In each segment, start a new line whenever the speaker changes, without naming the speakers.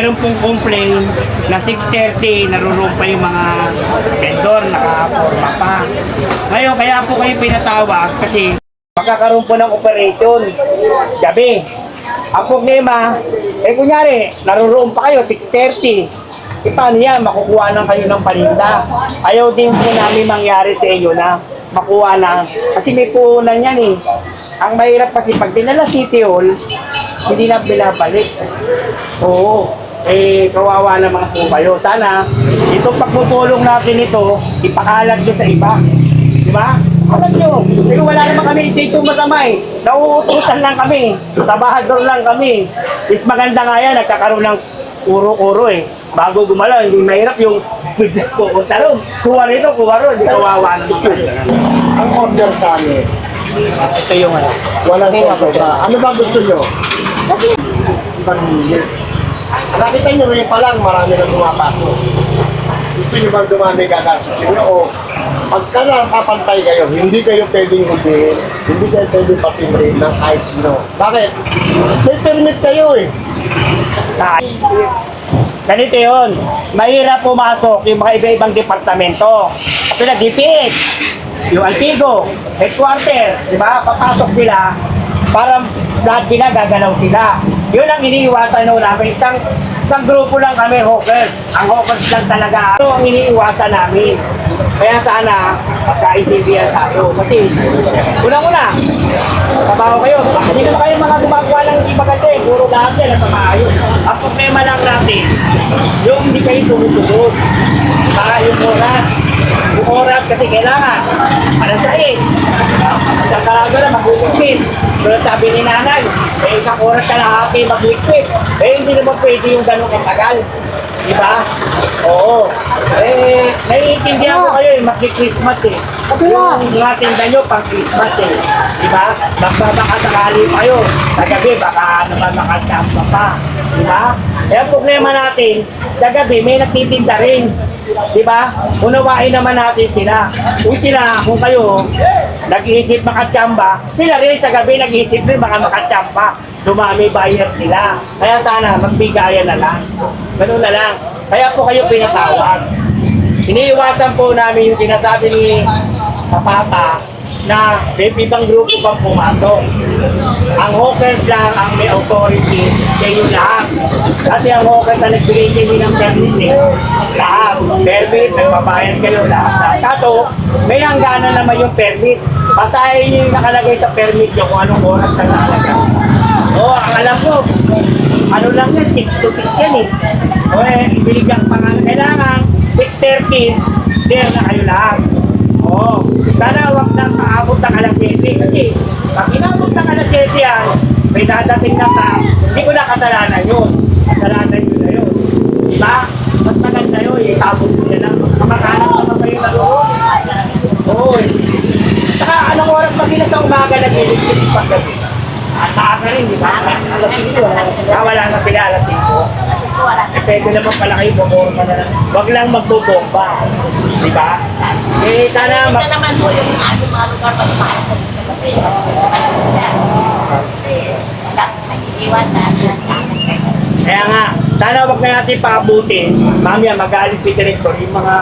meron pong complaint na 6:30 narurumpa yung mga vendor, nakaporma pa. Ngayon, kaya po kayo pinatawag kasi magkakaroon po ng operation gabi. Ang problema, kunyari, narurumpa kayo 6:30. Paano yan? Makukuha lang kayo ng paninda. Ayaw din po namin mangyari sa inyo na makuha lang. Kasi may puhunan yan eh. Ang mahirap kasi pag dinala City Hall, hindi na binabalik. Oo. Kawawa naman po kayo. Sana, itong pagpupulong natin ito, ipakalat nyo sa iba. Di ba? Alam nyo, pero wala naman kami dito masama eh. Nauutusan lang kami. Trabahador lang kami. Is maganda nga yan, nagkakaroon ng uro-uro eh. Bago gumalaw, hindi mahirap yung kung talong. Kuha rito, kuha ro, hindi kawawa naman.
Ang order sa amin,
Ito yung ano.
walang sobra. Ano ba gusto nyo? Nakita nyo rin pa lang, marami na pumapasok. Gusto nyo bang dumami gagastusin nyo? O pagka nakapantay kayo, hindi kayo pwedeng hudiin, hindi kayo pwedeng patimrin ng kahit sino. Bakit? May permit kayo eh.
Ganito yun. Mahirap pumasok yung mga iba-ibang departamento. Sila DPH, yung Antigo, Headquarter, di ba? Papasok sila para lahat sila gagalaw sila. Yun ang iniiwasan namin. Isang grupo lang kami, hawkers. Ang hawkers lang talaga. Ito ang iniiwasan namin. Kaya sana, magkaintindihan tayo. Kasi, unang-una, trabaho kayo. Hindi naman kayo mga gumagawa ng hindi maganda eh. Puro lahat yan at maayos. Ang problema lang natin, yung hindi kayo tumutugon. Para yung oras. Yung oras kasi kailangan. Panasahin. Sa talaga na mag-uwikit. Pero sabi ni nanay, isang oras ka lahati mag-uwikit. Hindi naman pwede yung ganun katagal. Diba? Oo. Naiintindihan ko kayo mag-Christmas eh. Yung mga tinda nyo pang Christmas eh. Diba? Baka sakali pa kayo. Sa gabi, baka naman makasama pa. Diba? Ang problema natin, sa gabi may nagtitinda rin. Diba? Unawain naman natin sila. Kung kayo nag-iisip makatsamba, sila rin sa gabi nag-iisip rin baka makatsamba. Dumami buyer nila. Kaya sana magbigayan na lang. Ganun na lang. Kaya po kayo pinatawag. Iniiwasan po namin yung sinasabi ni Kapata na may ibang grupo pang pumasok. Ang hawkers lang ang may authority kayo lahat. Kasi ang hawkers na nagbigay kayo ng permit lahat. Permit, nagbabayad kayo lahat. Kato, may hangganan naman yung permit. Basahin nyo yung nakalagay sa permit nyo kung anong oras na nakalagay. Ang alam ko, ano lang yan, 6 to 6 yan eh. Ibigyan pa nga kailangan, 6:30, there na kayo lahat. Sana huwag nang paabot ng alas 7 kasi pag inabot ng alas 7 yan, may dadating na ka, hindi ko na kasalanan yun. Kasalanan yun na yun. Diba? Mas maganda yun, itabot nyo na lang. Kamakanan naman kayo na doon. Saka anong oras pa sila sa umaga nag-electric paggabi? Maaga rin, di ba? Alas 5. Wala na sila alas 5. Pwede naman pala kayo bumorma na lang. Huwag lang magbubomba. Di ba? Sana
Isa naman po yung ating mga lugar pa para sa gabi. Nag-iiwan na.
Kaya nga, sana huwag na natin paabutin. Mamaya magalit si Director yung mga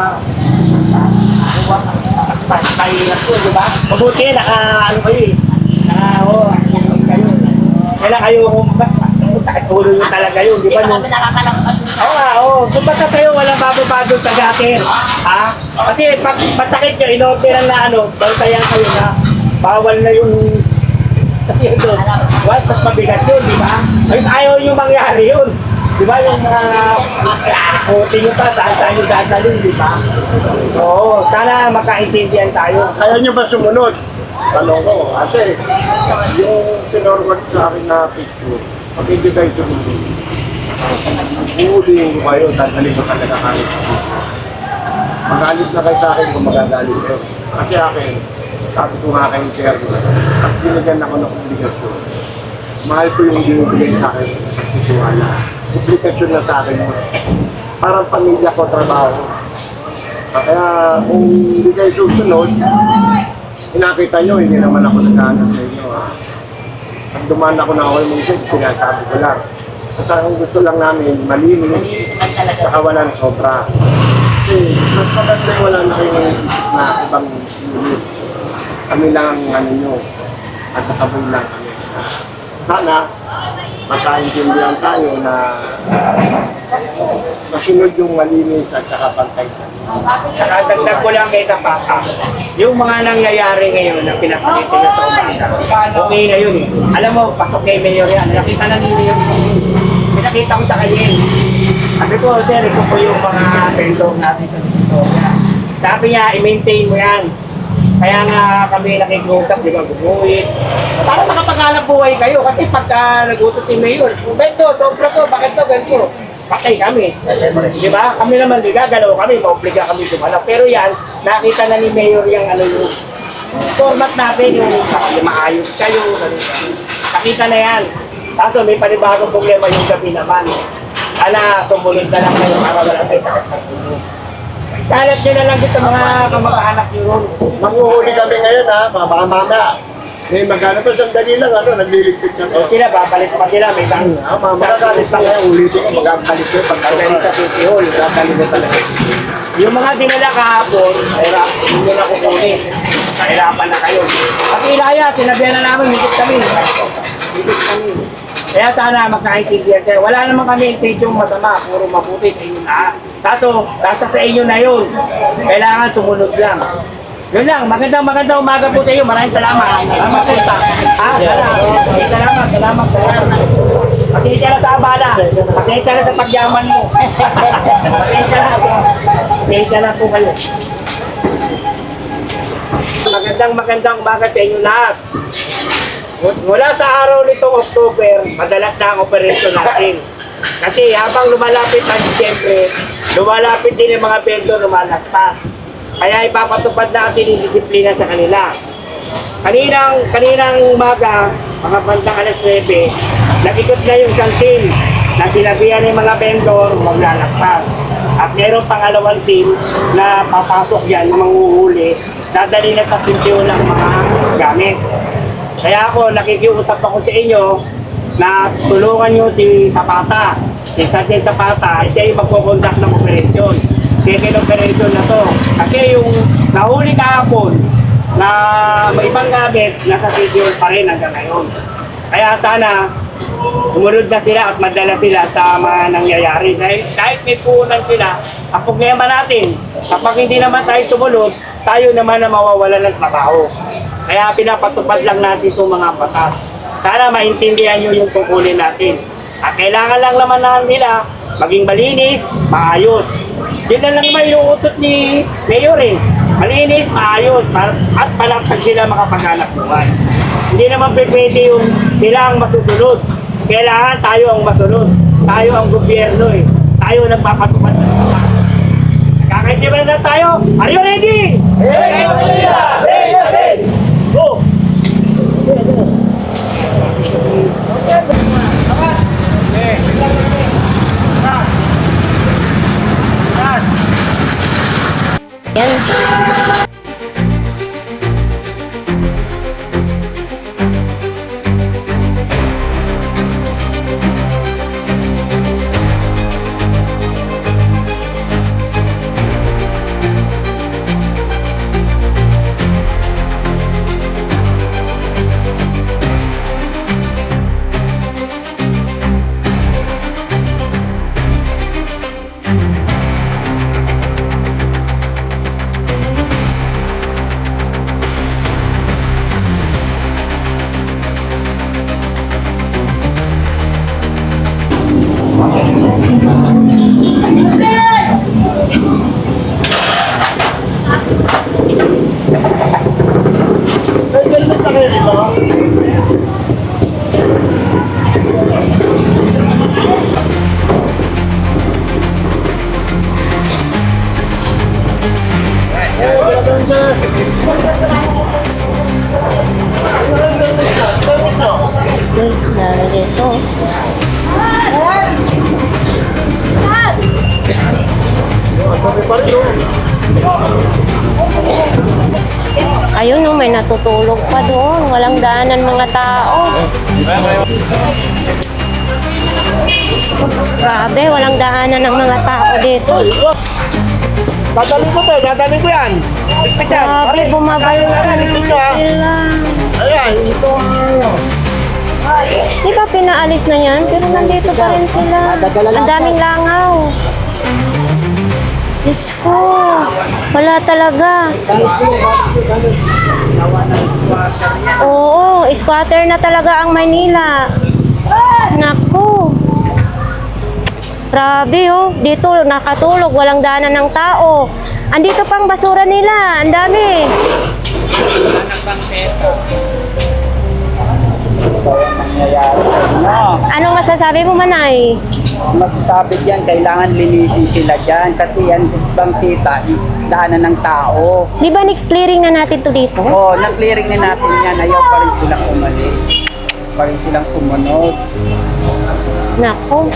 pahingat ko, di ba? Mabuti, ano kayo eh. Kailan kayo sakit ulo yun talaga yun, di ba?
Hindi kami nakakalakas.
Kung basta kayo walang bago-bago sa gatin, ha? Kasi pag masakit nyo, in-orderan na bantayan kayo na bawal na yung yun doon. Mas mabigat yun, di ba? Ayaw yung mangyari yun. Di ba yung puti nyo pa, saan yung dadalhin, di ba? Sana makaintindihan tayo.
Kaya nyo ba sumunod? Tanong ko, ate, yung pinorward sa akin na picture, pag hindi kayo sumunod, uulihin ko kayo, dadalhin ko talaga kayo. Magalit na kayo sa akin kung magagalit kayo. Kasi akin, sabi ko nga kayo share ko, at binigyan ako ng obligasyon. Mahal ko yung binibigay sa akin sa situwala. Obligasyon na sa akin mo. Parang pamilya ko, trabaho. Kaya kung hindi kayo susunod, nakita nyo, hindi naman ako naghahanap sa inyo. Pag dumaan ako ng all movement, sinasabi ko lang. Kasi ang gusto lang namin, malinis,
Malinis naman talaga.
saka walang sobra. Kasi mas maganda yung wala na kayong isip na ibang unit. Kami lang ang ano nyo, at kataboy lang kami. Sana, makaintindihan tayo na masunod yung malinis at saka pantay sa
Saka dagdag ko lang kay Zapata. Yung mga nangyayari ngayon na pinapakita niya sa umaga, okay na yun eh. Alam mo, pasok kay Mayor yan. Nakita na ni Mayor. Pinakita ko sa kanya yun. Sabi ko, sir, ito po yung mga pendong natin sa dito. Sabi niya, i-maintain mo yan. Kaya nga kami nakikiusap, di ba, bumuhit. Para makapaghanap buhay kayo. Kasi pagka nagutos si Mayor, beto, dobra to, bakit to, ganito. Patay kami. Di ba? Kami naman gagalaw kami, maobliga kami tumalak. Pero yan, nakita na ni Mayor yung ano yung format natin, yung maayos kayo. Nakita na yan. Kaso may panibagong problema yung gabi naman. Ala, tumuloy na lang kayo para wala tayo sakit sa puno. Kalat nyo na lang dito sa mga kamag-anak nyo ron.
Manguhuli kami ngayon ha, baka mamaya. Eh, magkano pa sandali lang, nagliligpit kami.
O sila, babalik pa sila. May bang
Magagalit lang kayo, ulitin ko, magagalit kayo
pagkalit sa
pagkalit.
City Hall. Babalik mo talaga. Yung mga dinala kahapon, hindi nyo na kukunin. Kahirapan na kayo. At ilaya, sinabihan na namin, higit kami. Higit kami. Kaya sana magkaintindihan kayo. Wala naman kami intensyong masama, puro mabuti sa inyo lahat. Tato, nasa sa inyo na yun. Kailangan sumunod lang. Yun lang, magandang umaga po sa iyo. Maraming salamat. Salamat po sa. Salamat. Pasensya na sa abala. Pasensya na sa pagyaman mo. Pasensya na po kayo. Magandang umaga sa inyo lahat. Mula sa araw nitong October, madalas na ang operasyon natin. Kasi habang lumalapit ang Disyembre, lumalapit din yung mga bento lumalagpas. Kaya ipapatupad natin yung disiplina sa kanila. Kaninang umaga, mga bandang alas 9, nag-ikot na yung isang team na sinabihan ng mga vendor maglalagpas. At mayroong pangalawang team na papasok yan, na manghuhuli, dadali na sa sityo ng mga gamit. Kaya ako, nakikiusap ako sa inyo na tulungan nyo si Zapata. Si Sergeant Zapata, siya yung magkukondak ng operasyon. Second operasyon na to. Kasi yung nahuli kahapon na may ibang gamit, nasa video pa rin hanggang ngayon. Kaya sana, sumunod na sila at madala sila sa mga nangyayari. Dahil kahit may puhunan sila, ang problema natin, kapag hindi naman tayo sumunod, tayo naman na mawawala ng trabaho. Kaya pinapatupad lang natin itong mga batas. Sana maintindihan nyo yung tungkulin natin. At kailangan lang naman nila maging malinis, maayos. Yun na lang naman yung utot ni Mayor eh. Malinis, maayos, at palaktag sila makapaghanap buhay. Hindi naman pwede yung sila ang masusunod. Kailangan tayo ang masunod. Tayo ang gobyerno eh. Tayo nagpapatupad sa batas. Kakaitiban na tayo. Are you ready? Ready! Go!
Dito. Ayun, may natutulog pa doon. Walang daanan mga tao. Grabe, walang daanan ng mga tao dito.
Dadali ko to, dadali ko yan. Tiktik yan.
Grabe, bumabalik na naman sila.
Ayan, ito ano.
Di ba pinaalis na yan? Pero nandito pa rin sila. Ang daming langaw. Diyos ko. Wala talaga. Oo, squatter na talaga ang Maynila. Naku. Grabe oh. Dito nakatulog, walang daanan ng tao. Andito pang basura nila. Ang dami. Anong masasabi mo, Manay?
Masasabi diyan, kailangan linisin sila diyan kasi yan bang kita is daanan ng tao.
Di ba ni-clearing na natin to dito?
Oh, na-clearing na natin yan, ayaw pa rin silang umalis. Pa rin silang sumunod.
Nako.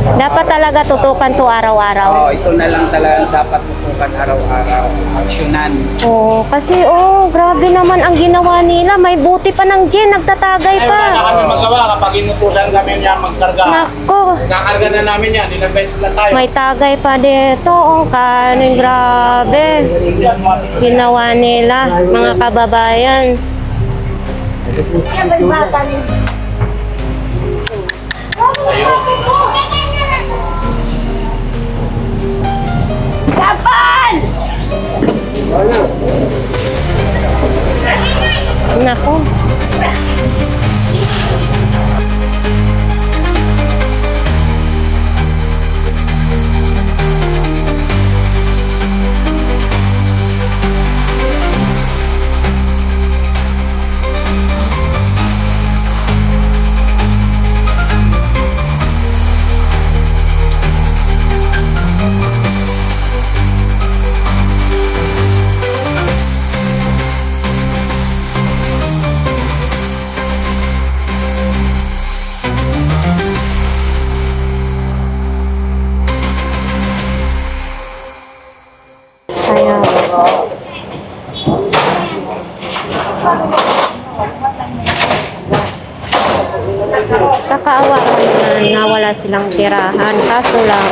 Dapat talaga tutukan to araw-araw.
Oh, ito na lang talaga dapat tutukan araw-araw. Aksyonan.
Oh, kasi grabe naman ang ginawa nila. May buti pa ng gin, nagtatagay
Ay, wala na
pa.
kami magawa kapag inutusan kami niya magkarga.
Nako.
Kakarga na namin yan, in-advance na tayo.
May tagay pa dito. Oh, kanin, grabe. Ginawa nila, mga kababayan. Nako. Kaya, kakaawa naman na wala silang tirahan. Kaso lang,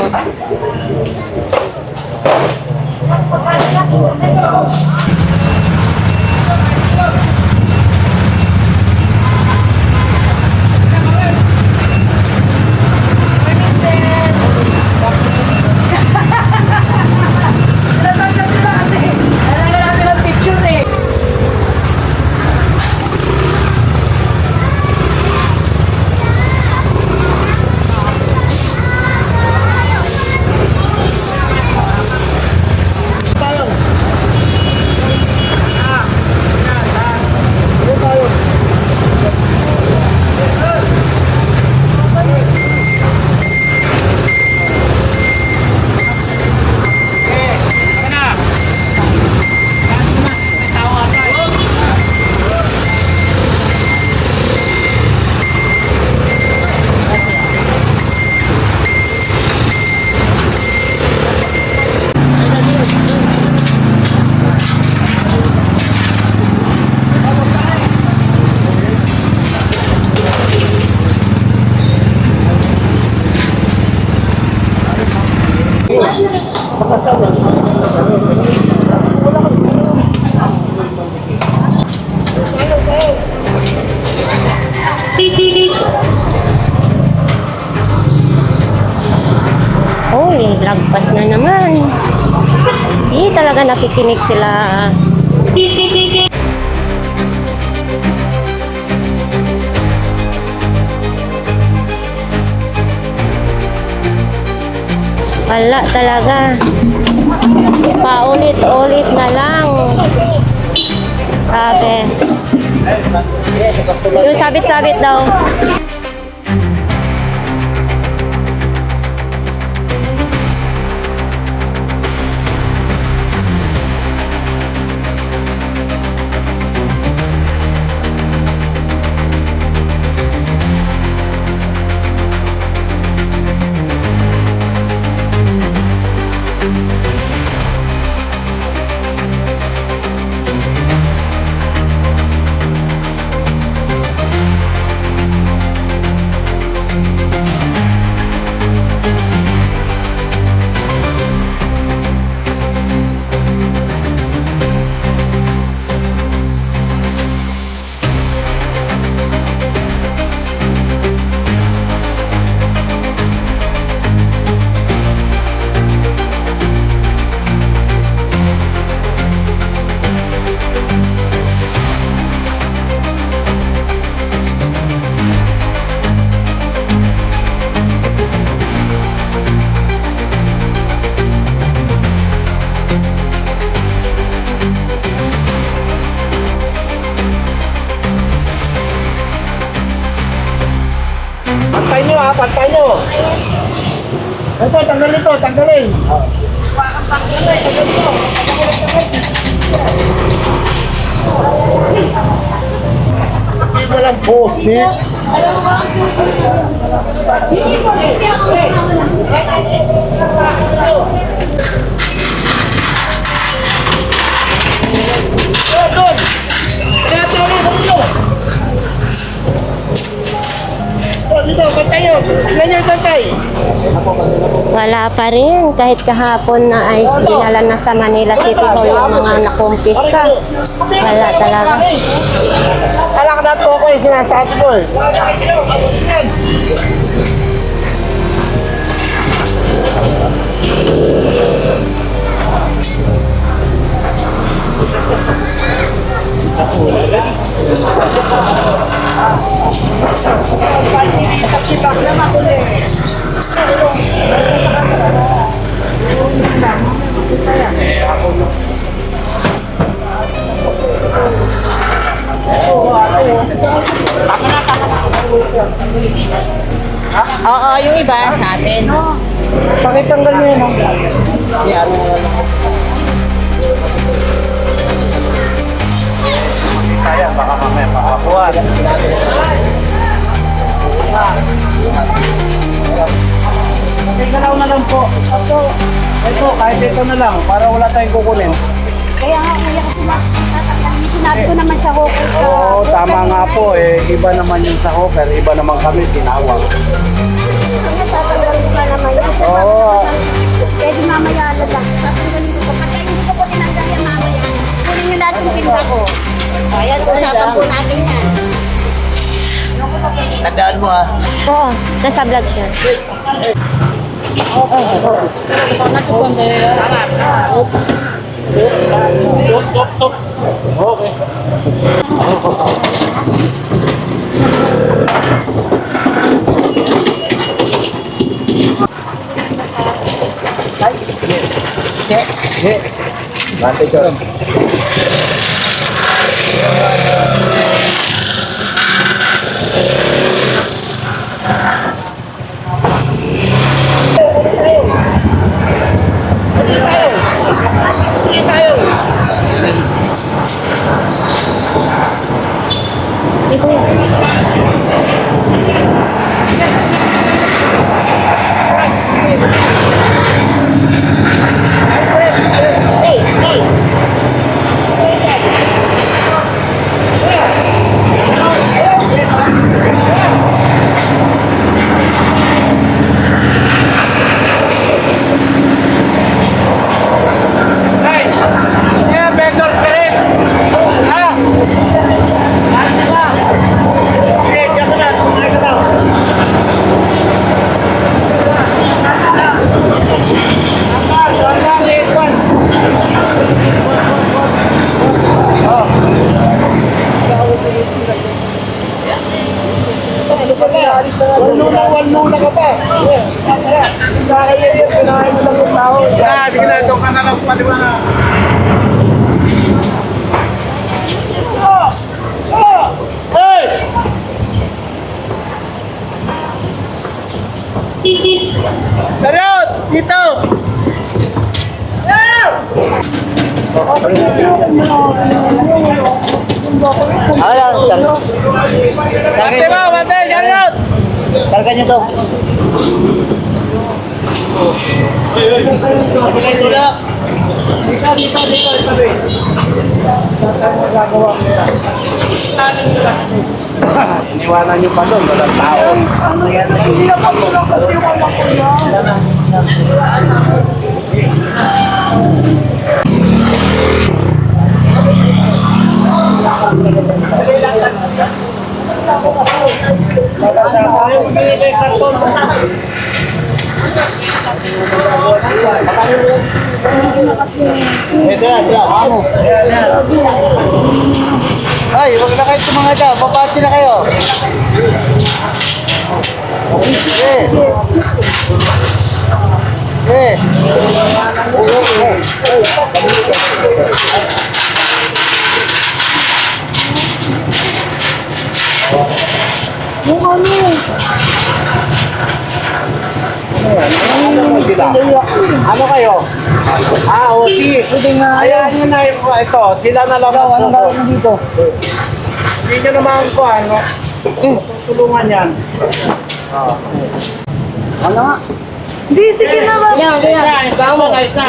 uy, lagpas na naman. Hindi talaga nakikinig sila. Wala talaga. Paulit-ulit na lang. Sabi. Yung sabit-sabit daw.
pantay nyo. Ito, tanggalin to, tanggalin. Hindi mo lang post-it. Dito, pantay nyo. Tingnan nyo yung pantay.
Wala pa rin. Kahit kahapon na ay dinala na sa Manila City Hall yung mga nakumpiska. Wala talaga.
Alak na po ako yung sinasabi ko eh.
Oo, yung iba sa atin.
Pakitanggal nyo yun. Sayang, baka mamaya makakuha. Tigalaw na lang po. Ito, kahit ito na lang, para wala tayong kukunin.
Kaya nga, kuya, kasi natatanggalin. Sinabi ko naman siya hukos ka.
Oo, tama nga po eh. Iba naman yung sa hawker, iba naman kami tinawag.
Kaya tatanggalin ka naman yan. Siya
Oo.
pwede mamaya na lang. Tatanggalin ko pa. Pagka hindi ko po tinanggal yan mamaya, kunin nyo natin yung tinda ko. Ayan, usapan po natin yan.
Tandaan mo ha.
Oo, nasa vlog siya.
Bante ko. Walnuna ka pa. Kaya yun, kinahin mo lang yung tao. Sige na, doon ka na lang paliwa na. Hey! Sarot! Dito! Ayan, sarot. Bate mo, bate! Sarot! Karga niyo to. Iniwanan niyo pa doon, walang tao. Ano yan? Hindi na patulong kasi yung anak ko yan. Ayaw bumili kay karton. Ito yan, amo. Ay, huwag na kayo tumangada. Papati na kayo. Eh. Eh. Yung ano? OC.
Pwede nga.
Ayan yun na yung ito. Sila na lang
Ikaw, anong
magpupot.
gawin dito?
Hindi nyo naman ko ano. Tulungan yan.
Ano nga?
Hindi, sige na ba?
Kaya,
Yan, tama guys na.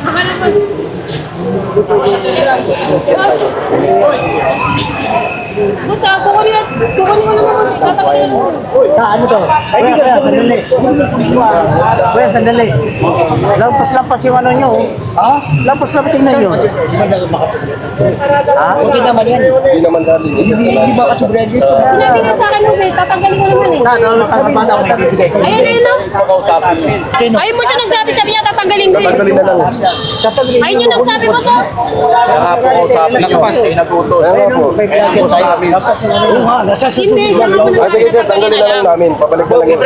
Malalaglag.
Basta, kukunin mo naman. Tatanggalin mo.
Ano to? Kuya, sandali. Kuya, sandali. Lampas-lampas yung ano nyo. Ha? Lampas-lampas tingnan nyo. Ha? Hindi naman yan. Hindi ba kasobra dito?
Sinabi nga sa akin mo, tatanggalin mo naman eh.
Ano ka sa bata ko nagbibigay?
Ayun, ayun no?
Sino?
Ayun mo siya nagsabi, sabi niya tatanggalin ko eh.
Tatagli.
Ayun yung nagsabi mo sa.
May vlogger tayo. Oo nga, nasa
Hindi, sabi mo nagsabi.
Sige sir, tanggalin na lang namin. Pabalik na lang yun.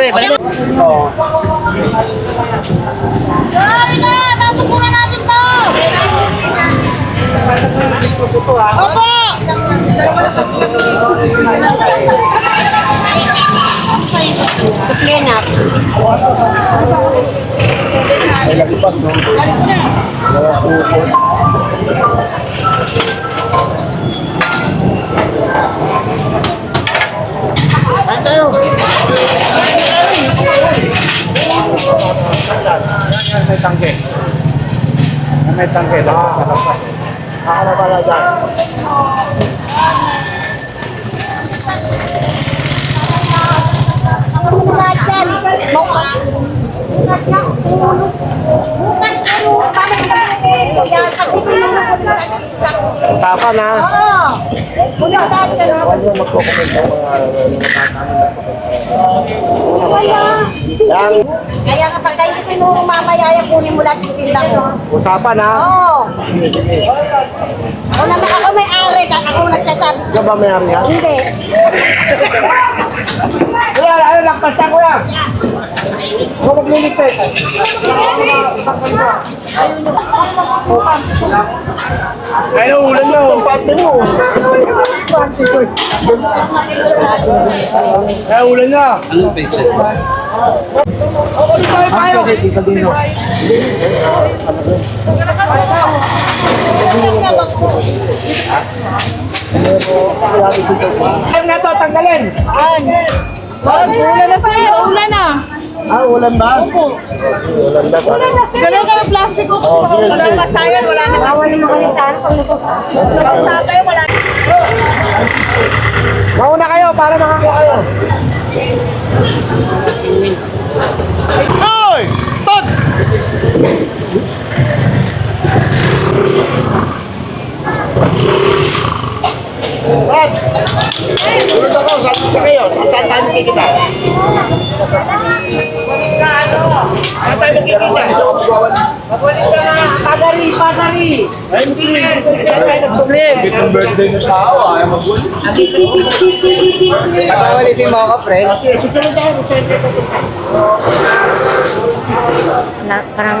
Ay na, pasok muna natin to. Opo. Suplena.
May tangke. May tangke. Ako na pala dyan.
Ako sa lahat yan. Bukas pero bakit ka yan? Pagkikinig na po nila.
Tapan ha.
Oo. Muna ko lahat yan.
Yan.
Kaya kapag kayo tinuro mamaya, yan kunin mo lahat yung tinda ko.
Usapan ha.
Oo. Kung naman ako may ari, ako nagsasabi
Ikaw
sa'yo.
ba may ari yan?
Hindi.
Kuya, ano lakpas na kuya? Huwag magliligpit. Ayaw, ulan na. Pati mo. Ayaw, ulan na. Tayo. Ano na to, tanggalin?
Ulan na sir, ulan na.
Ulan ba? Ulan ba?
Ganun ka ng plastic ko.
sige,
Wala
sige.
masayan, wala na. Bawal naman kami sa ano. Pag sabay, wala na.
Mauna kayo para makakuha kayo. Hoy! Pag! Brad! Tulad ako, sabi sa kayo. Tatay mo kikita. Tatay mo kikita. Mabulit ka na. Pagari, pagari. Muslim.
Itong birthday ng tao, ayaw magulit.
Pagkawalisin mo ako, friend.
Susunod ako.
Parang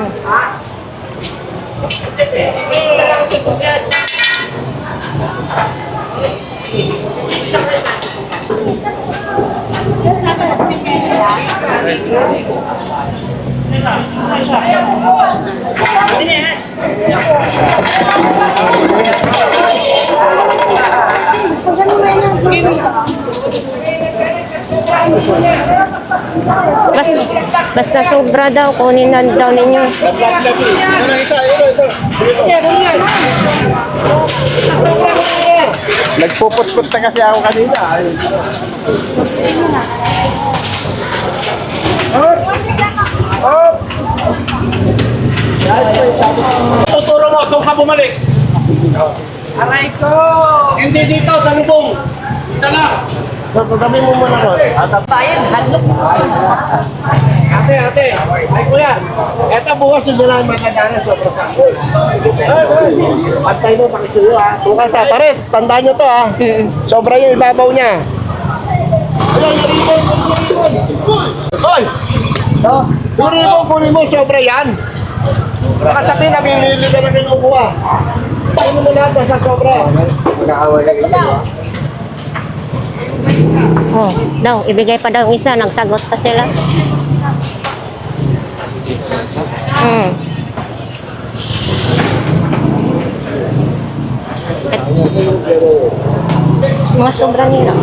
basta sobra daw, kunin na daw ninyo.
Nagpuput-put na kasi ako kanina. Tuturo mo, doon ka bumalik.
Aray ko!
Hindi dito, sa lubong. Isa lang. Pagkami mo muna ko.
Bayan, halok.
Ate, ay kuya. Eto bukas yung doon ang magagana sa prasa. Pantay mo, pakisuyo ha. Bukas ha, pares, tandaan nyo to ha. Sobra yung ibabaw niya. Ayan, naripon. Hoy! Yung ribon, kunin mo, sobra yan. Baka sabihin, namimili ka na kinukuha. Paano mo lahat basta sobra? Mag-aaway na ito.
Oh, daw, ibigay pa daw yung isa. Nagsagot pa sila. Mga sobra nila.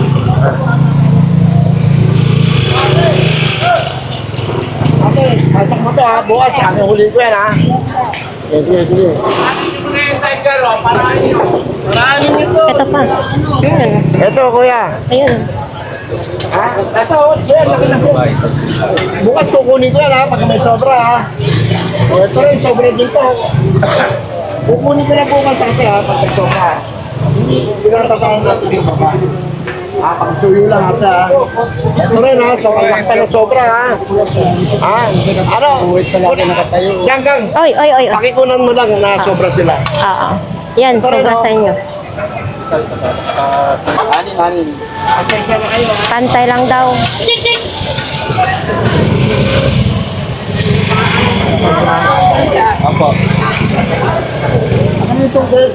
Okay, pasok mo to ha. Bukas, kami huli ko yan ha. Sige.
Ito pa. Ayun.
Ito kuya.
Ayun.
Ha? Ito, kuya, laki na po. Bukas kukunin ko yan ha, pag may sobra ha. Ito rin, sobra dito. Kukunin ko na bukas kasi ha, pag may sobra. Hindi na tatangan natin yung baba. Pagtuyo lang ata ha. Ito rin ha, so ang pala sobra ha. Ha? Ano? Gang.
Oy.
Pakikunan mo lang na sobra sila.
Oo. Yan, sobra sa inyo. Pantay lang daw.
Ano yung sungkit?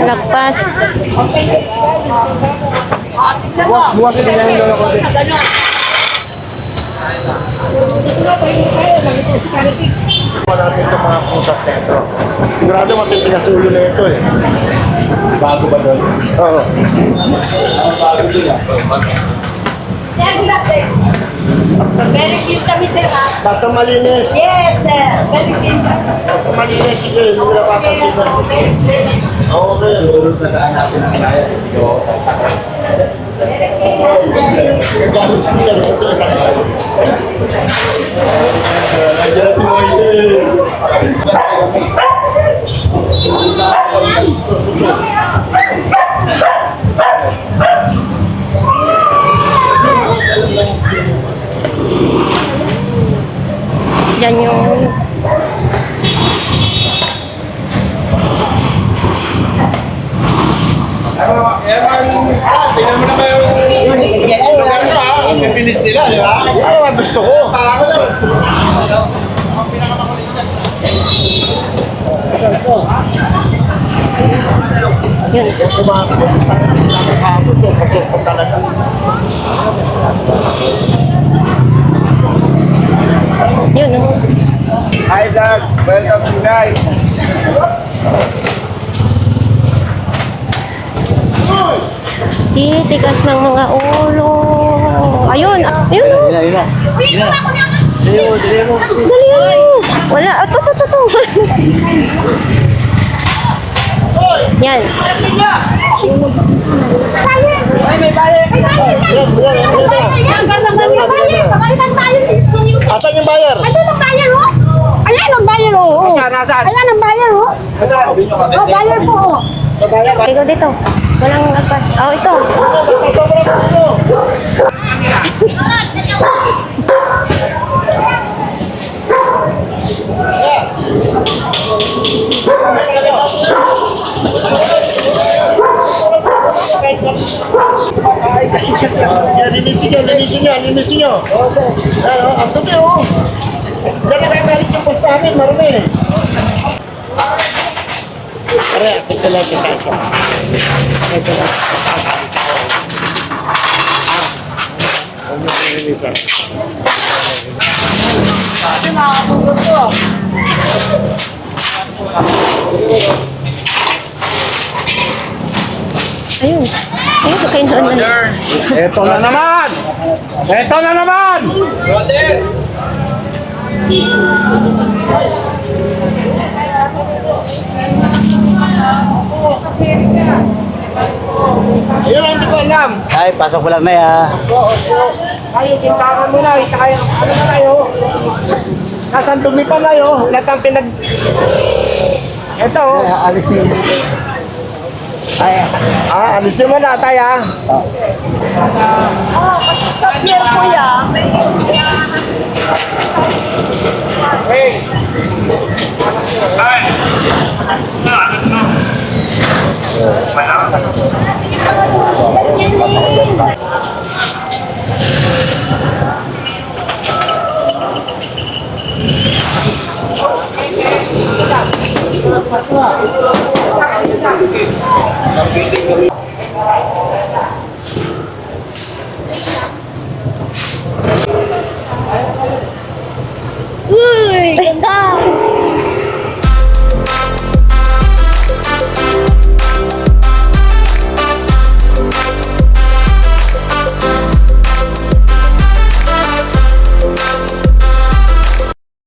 Lagpas.
Buwas ka na yung lolo ko din. Wala natin itong mga putas na ito. Sigurado matitigas ulo na ito eh. Bago ba doon? Oo.
Very cute kami, sir.
Basta malinis.
Yes, sir. Very cute.
Basta malinis. Sige, hindi na papansinan. Okay. Gagamit sa nila.
Yan yung
Tingnan mo na kayo. Lugar na ha. Ang bibilis nila, di ba? Ano ang gusto ko?
yun. Yun, oh.
Hi vlog, welcome to guys.
Titigas ng mga ulo. Ayun, ayun, oh. Dali mo. Wala. Ito. Yan.
Asan yung buyer?
Ayan ang buyer, oh. Ayan ang buyer, oh.
Nasaan?
Ayan ang buyer, oh. Oh, buyer po, oh.
Ikaw dito. Walang lagpas. Oh, ito.
Linisin nyo. Ano, ang tubi, oh. Diyan nakakalit yung post namin, marami. Pare, ito lang kita ito. Ito lang. Ano yung linisan?
Ayun. Ayun, kayo doon.
Ito na naman! Ito na naman!
Ayun lang, hindi ko alam.
Ay, pasok ko lang na ya.
Kayo, tintakan mo na. Tayo, ano na kayo? Nasaan dumi pa na yun? Lahat ang pinag... Ito, oh.
Alis niyo.
Alisin mo na, tay, ha?
Year kuya.
Hey!